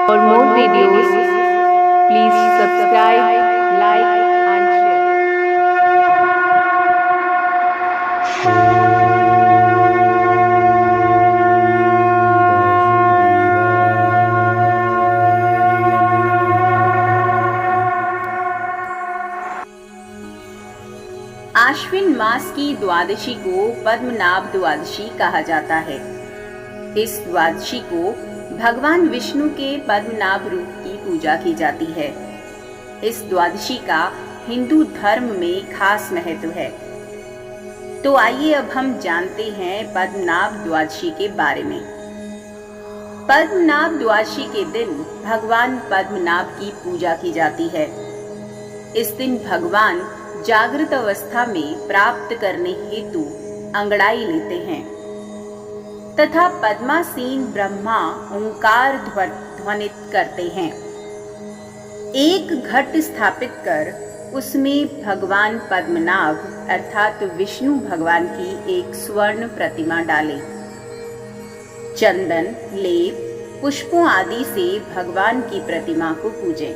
For more videos, please subscribe, like and share. आश्विन मास की द्वादशी को पद्मनाभ द्वादशी कहा जाता है। इस द्वादशी को भगवान विष्णु के पद्मनाभ रूप की पूजा की जाती है। इस द्वादशी का हिंदू धर्म में खास महत्व है। तो आइए अब हम जानते हैं पद्मनाभ द्वादशी के बारे में। पद्मनाभ द्वादशी के दिन भगवान पद्मनाभ की पूजा की जाती है। इस दिन भगवान जागृत अवस्था में प्राप्त करने हेतु अंगड़ाई लेते हैं तथा पद्मासीन ब्रह्मा ओंकार ध्वनित करते हैं। एक घट स्थापित कर उसमें भगवान पद्मनाभ अर्थात विष्णु भगवान की एक स्वर्ण प्रतिमा डालें। चंदन, लेप, पुष्पों आदि से भगवान की प्रतिमा को पूजें।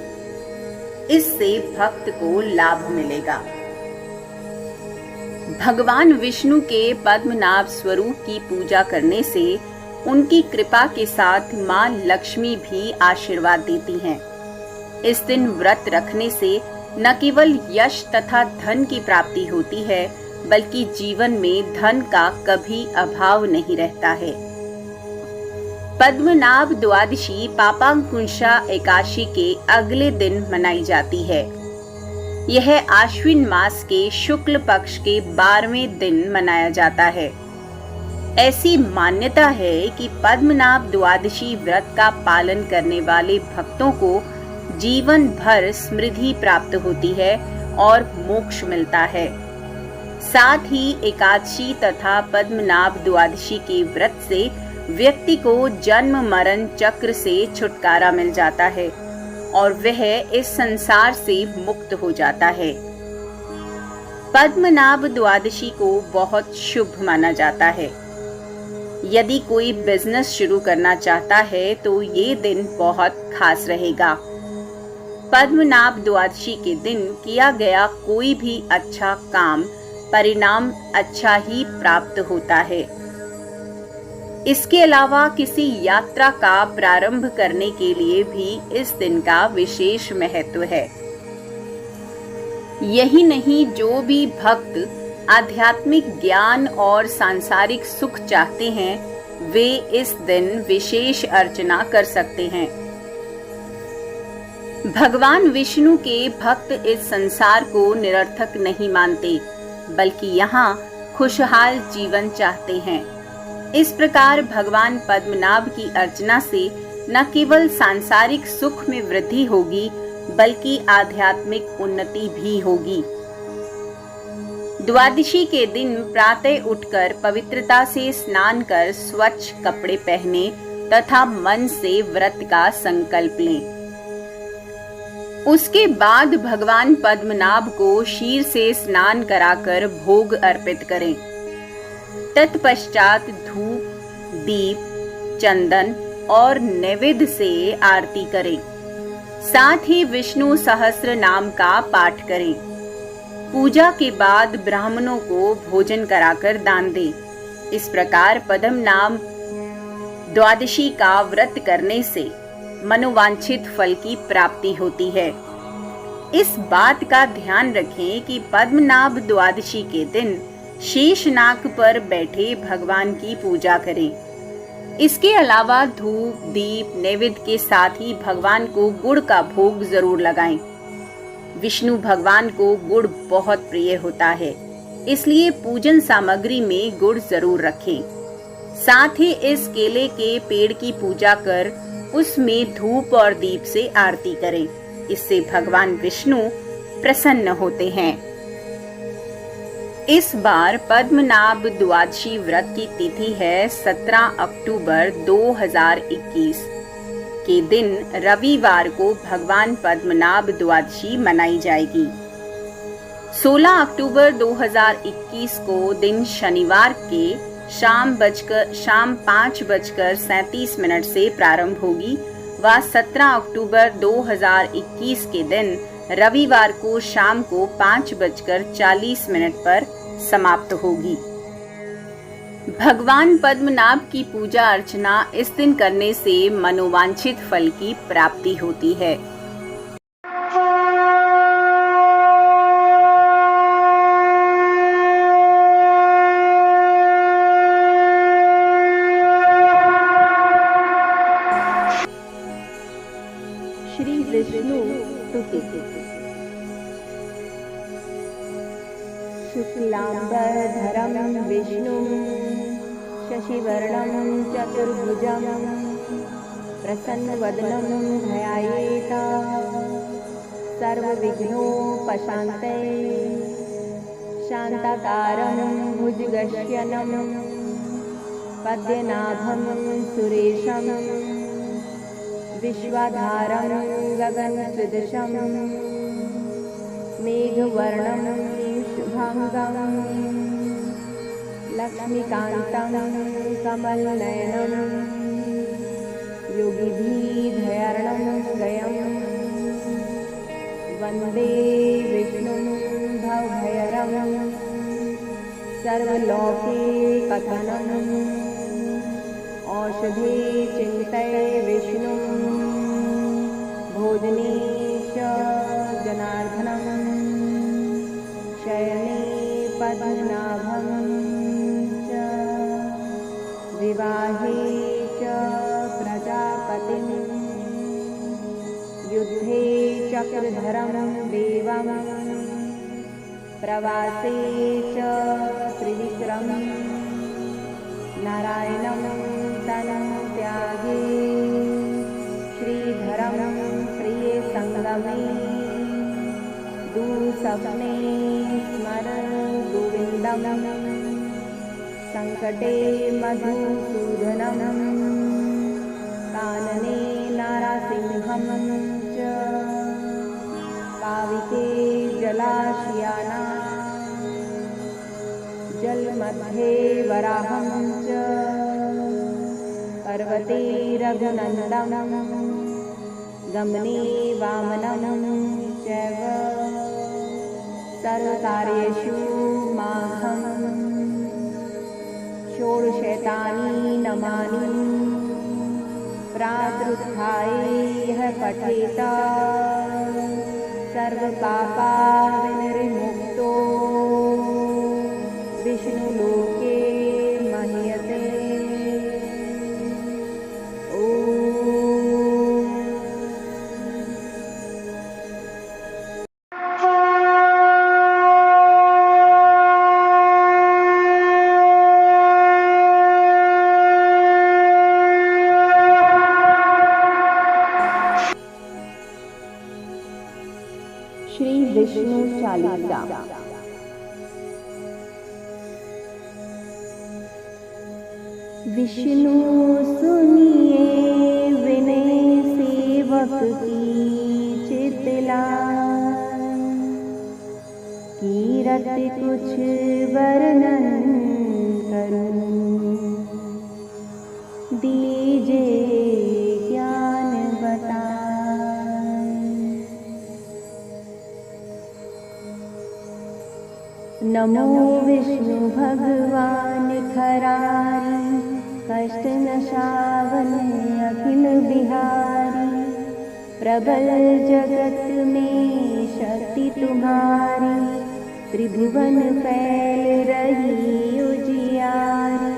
इससे भक्त को लाभ मिलेगा। भगवान विष्णु के पद्मनाभ स्वरूप की पूजा करने से उनकी कृपा के साथ मां लक्ष्मी भी आशीर्वाद देती हैं। इस दिन व्रत रखने से न केवल यश तथा धन की प्राप्ति होती है, बल्कि जीवन में धन का कभी अभाव नहीं रहता है। पद्मनाभ द्वादशी पापांकुशा एकादशी के अगले दिन मनाई जाती है। यह आश्विन मास के शुक्ल पक्ष के 12वें दिन मनाया जाता है। ऐसी मान्यता है कि पद्मनाभ द्वादशी व्रत का पालन करने वाले भक्तों को जीवन भर समृद्धि प्राप्त होती है और मोक्ष मिलता है। साथ ही एकादशी तथा पद्मनाभ द्वादशी के व्रत से व्यक्ति को जन्म मरण चक्र से छुटकारा मिल जाता है और वह इस संसार से मुक्त हो जाता है। पद्मनाभ द्वादशी को बहुत शुभ माना जाता है। यदि कोई बिजनेस शुरू करना चाहता है तो ये दिन बहुत खास रहेगा। पद्मनाभ द्वादशी के दिन किया गया कोई भी अच्छा काम परिणाम अच्छा ही प्राप्त होता है। इसके अलावा किसी यात्रा का प्रारंभ करने के लिए भी इस दिन का विशेष महत्व है। यही नहीं, जो भी भक्त आध्यात्मिक ज्ञान और सांसारिक सुख चाहते हैं वे इस दिन विशेष अर्चना कर सकते हैं। भगवान विष्णु के भक्त इस संसार को निरर्थक नहीं मानते, बल्कि यहाँ खुशहाल जीवन चाहते हैं। इस प्रकार भगवान पद्मनाभ की अर्चना से न केवल सांसारिक सुख में वृद्धि होगी, बल्कि आध्यात्मिक उन्नति भी होगी। द्वादशी के दिन प्रातः उठकर पवित्रता से स्नान कर स्वच्छ कपड़े पहने तथा मन से व्रत का संकल्प लें। उसके बाद भगवान पद्मनाभ को क्षीर से स्नान कराकर भोग अर्पित करें। तत्पश्चात धूप, दीप, चंदन और नैवेद्य से आरती करें। साथ ही विष्णु सहस्त्र नाम का पाठ करें। पूजा के बाद ब्राह्मणों को भोजन कराकर दान दें। इस प्रकार पद्मनाभ द्वादशी का व्रत करने से मनोवांछित फल की प्राप्ति होती है। इस बात का ध्यान रखें कि पद्मनाभ द्वादशी के दिन शेषनाग पर बैठे भगवान की पूजा करें। इसके अलावा धूप, दीप, नैवेद्य के साथ ही भगवान को गुड़ का भोग जरूर लगाएं। विष्णु भगवान को गुड़ बहुत प्रिय होता है, इसलिए पूजन सामग्री में गुड़ जरूर रखें। साथ ही इस केले के पेड़ की पूजा कर उसमें धूप और दीप से आरती करें। इससे भगवान विष्णु प्रसन्न होते हैं। इस बार पद्मनाभ द्वादशी व्रत की तिथि है 17 अक्टूबर 2021 के दिन रविवार को भगवान पद्मनाभ द्वादशी मनाई जाएगी। 16 अक्टूबर 2021 को दिन शनिवार के शाम 5:37 से प्रारंभ होगी व 17 अक्टूबर 2021 के दिन रविवार को शाम को 5:40 पर समाप्त होगी। भगवान पद्मनाभ की पूजा अर्चना इस दिन करने से मनोवांछित फल की प्राप्ति होती है। श्री विष्णु स्तुति। शुक्लांबरधरं विष्णुं शशिवर्णं चतुर्भुजं प्रसन्नवदनं ध्यायेत् सर्वविघ्नोपशान्तये शान्ताकारं भुजगशयनं पद्मनाभं सुरेशं विश्वाधारं गगनसदृशं मेघवर्णं शुभांगं लक्ष्मीकान्तं कमलनयनं योगिभिर्ध्यानं गयं वन्दे विष्णुं भवभयहरं सर्वलोकैकनाथं औषधे चिन्तये विष्णुं भोजने च जनार्दनं शयने पद्मनाभं च विवाहे च प्रजापतिं युद्धे चक्रधरं देवं प्रवासे च त्रिविक्रमं नारायणं तनं त्यागे श्रीधरं प्रिय संगमे दुःसपने स्मर गोविन्दं संकटे मधुसूदनं कानने नारसिंहं च पाविके जलाशयानां जलमध्ये वराहं च पर्वते रघुनन्दनं गमने वामनं चैव सर्वकार्येषु माघं षोडशैतानि नमानि प्रातरुत्थाय यः पठेत सर्वपापविनिर्मुक्तो विष्णुलोके मह्यते। श्री विष्णु चालीसा। विष्णु सुनिए विनय सेवक की चितलाय, कीरत कुछ वर्णन करूं, दीजे ज्ञान बताए। नमो विष्णु भगवान खरारी, कष्ट नशावन अखिल बिहारी, प्रबल जगत में शक्ति तुम्हारी, त्रिभुवन फैल रही उजियारी।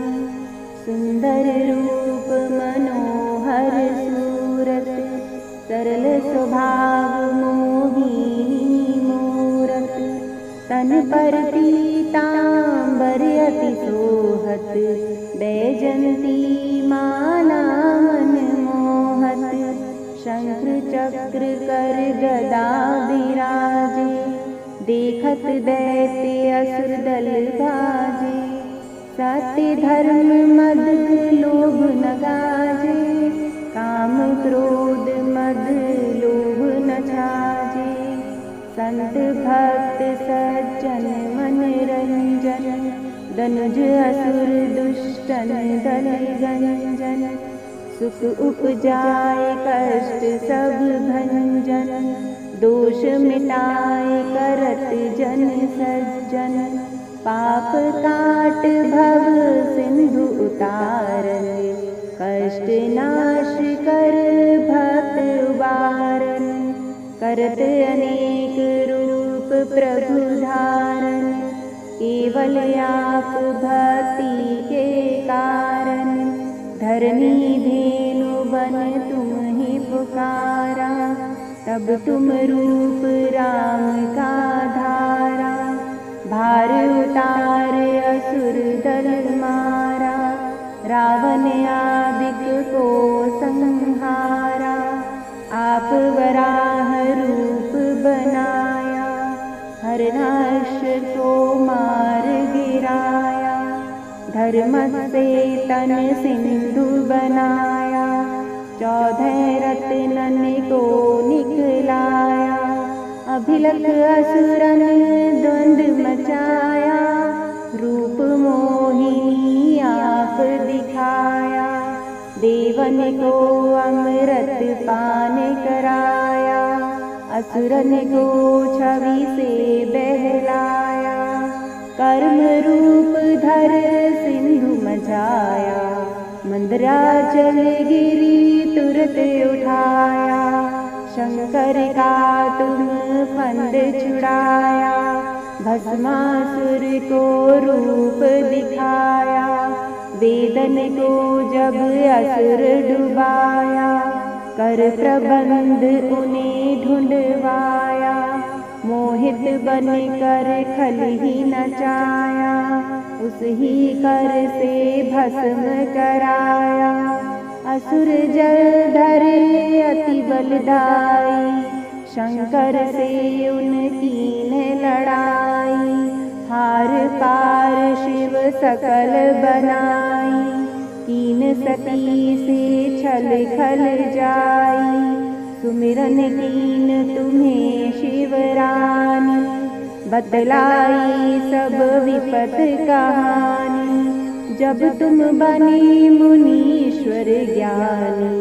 सुंदर रूप मनोहर सूरत, सरल स्वभाव मोहिनी मूरत, तन पर पीतांबर अति सोहत, बैजंती माला मन मोहत। शंख चक्र कर गदा विराजे, देखत दैत्य असुर दल गाजे। सत्य धर्म मद लोभ न गाजे, काम क्रोध मद लोभ न छाजे। संत भक्त सज्जन मन रंजन, दनुज असुर दुष्टन दल गंजन। सुख उपजाए कष्ट सब भंजन, दोष मिटाए करत जन सज्जन, पाप काट भव सिंधु उतारन, कष्ट नाश कर भक्त उबारन, करत अनेक रूप प्रभु धारन, केवल आप भक्ति के कारण, धरनी धेनु बन तुम ही पुकारा, तब तुम रूप राम का धारा, भार उतार असुर दल मारा, रावण आदिक को संहारा, आप वराह रूप बनाया, हरनाश को मार गिराया, धर्म से तन सिंधु बनाया, 14 रत्नन को निकलाया, अभिलख असुरन द्वंद्व मचाया, रूप मोहिनी आप दिखाया, देवन को अमृत पान कराया, असुरन को छवि से बहलाया, कर्म रूप धर सिंधु मचाया, मंदराचल गिरी तुरत उठाया, शंकर का तुम फंद छुड़ाया, भस्मासुर को रूप दिखाया, वेदन को जब असुर डुबाया, कर प्रबंध उन्हें ढूंढवाया, मोहित बन कर खल ही नचाया, उस ही कर से भस्म कराया, असुर जलधर अति बलदाई, शंकर से उनकी ने लड़ाई, हार पार शिव सकल बनाई, कीन सती से छल खल जाई, सुमिरन कीन तुम्हें शिवरानी, बतलाई सब विपत कहानी, जब तुम बनी मुनीश्वर ज्ञानी,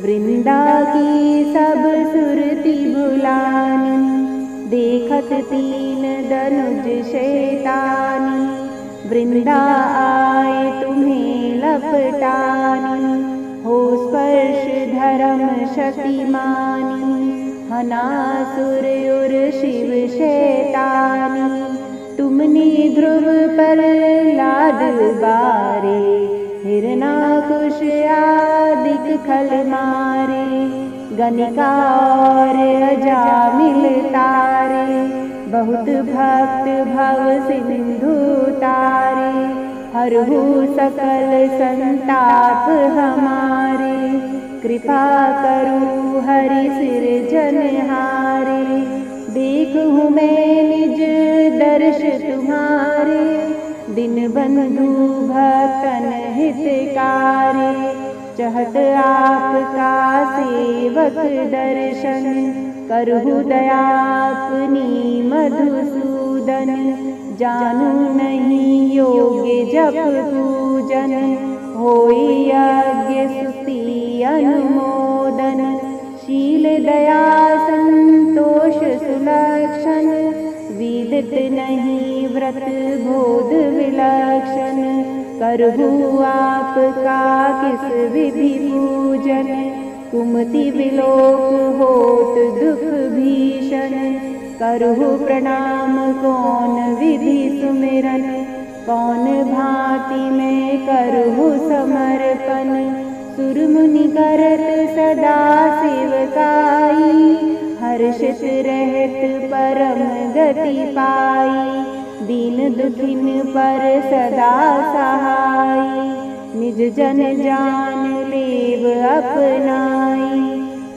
वृंदा की सब सुरति बुलानी, देखत 3 धनुज शैतानी, वृंदा आए तुम्हें लपटानी, हो स्पर्श धर्म शक्तिमानी, हनासुर उर शिव शैतानी, तुमने ध्रुव पर लाद बारे, हिरणाकुश आदिक खल मारे, गणिका और अजामिल तारे, बहुत भक्त भव सिंधु तारे, हरहु सकल संताप हमारे, कृपा करो हरि सिरजनहारे, देखूं मैं निज दर्श तुम्हारे, दिन बंधु भक्तन हितकारी, चहत आपका सेवक दर्शन, करहु दया अपनी मधुसूदन, जानू नहीं योग्य जप पूजन, होई यज्ञ स्तुति अनुमोदन, शील दया संतोष सुलक्षण, विदित नहीं व्रत बोध विलक्षण, करहु आपका किस विधि पूजन, कुमति विलोक होत दुख भीषण, करहु प्रणाम कौन विधि सुमिरन, कौन भांति में करहु समर्पण, सुर मुनि करत सदा सेवकाई, हर्षित रहत परम गति पाई, दीन दुखिन पर सदा सहाई, निज जन जान लेव अपनाई,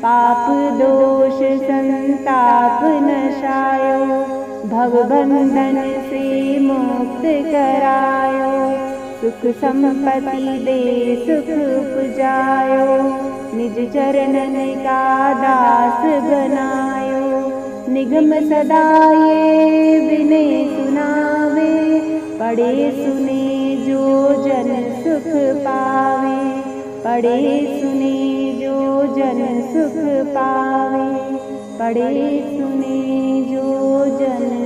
पाप दोष संताप नशायो, भवबंधन से मुक्त करायो, सुख संपत्ति दे सुख उपजायो, निज चरणन का दास बनायो, निगम सदा ये विनय सुनावे, पढ़े सुने जो जन सुख पावे, पढ़े सुने जो जन सुख पावे, पढ़े सुने जो जन